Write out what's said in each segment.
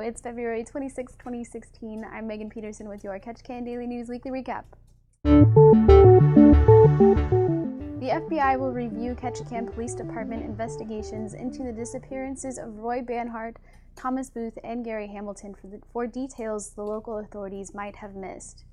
it's February 26, 2016. I'm Megan Peterson with your Ketchikan Daily News Weekly Recap. The FBI will review Ketchikan Police Department investigations into the disappearances of Roy Banhart, Thomas Booth, and Gary Hamilton for details the local authorities might have missed.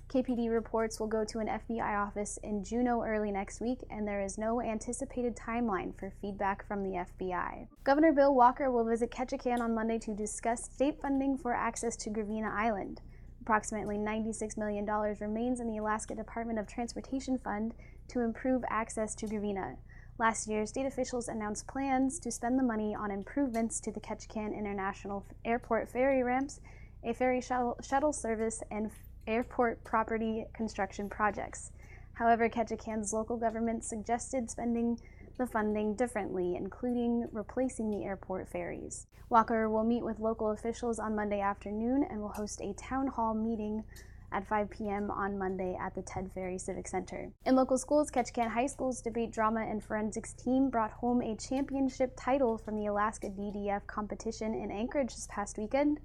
KPD reports will go to an FBI office in Juneau early next week, and there is no anticipated timeline for feedback from the FBI. Governor Bill Walker will visit Ketchikan on Monday to discuss state funding for access to Gravina Island. Approximately $96 million remains in the Alaska Department of Transportation Fund to improve access to Gravina. Last year, state officials announced plans to spend the money on improvements to the Ketchikan International Airport ferry ramps, a ferry shuttle service, and airport property construction projects. However, Ketchikan's local government suggested spending the funding differently, including replacing the airport ferries. Walker will meet with local officials on Monday afternoon and will host a town hall meeting at 5 p.m. on Monday at the Ted Ferry Civic Center. In local schools, Ketchikan High School's debate, drama, and forensics team brought home a championship title from the Alaska DDF competition in Anchorage this past weekend.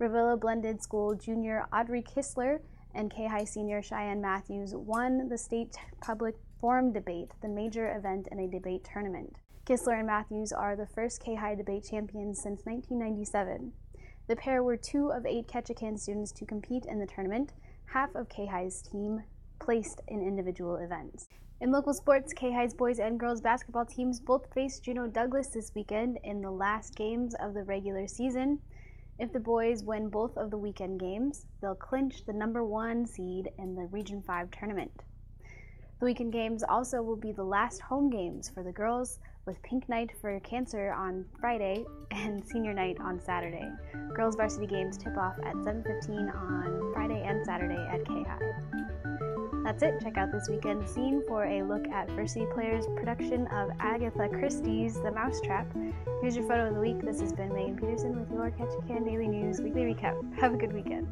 Revilla Blended School junior Audrey Kistler and K-High senior Cheyenne Matthews won the state public forum debate, the major event in a debate tournament. Kistler and Matthews are the first K-High debate champions since 1997. The pair were 2 of 8 Ketchikan students to compete in the tournament. Half of K-High's team placed in individual events. In local sports, K-High's boys and girls basketball teams both faced Juneau Douglas this weekend in the last games of the regular season. If the boys win both of the weekend games, they'll clinch the number 1 seed in the Region 5 tournament. The weekend games also will be the last home games for the girls, with Pink Night for Cancer on Friday and Senior Night on Saturday. Girls varsity games tip off at 7:15 on Friday and Saturday at K-High. That's it. Check out this weekend's scene for a look at Varsity Players' production of Agatha Christie's The Mousetrap. Here's your photo of the week. This has been Megan Peterson with your Ketchikan Daily News Weekly Recap. Have a good weekend.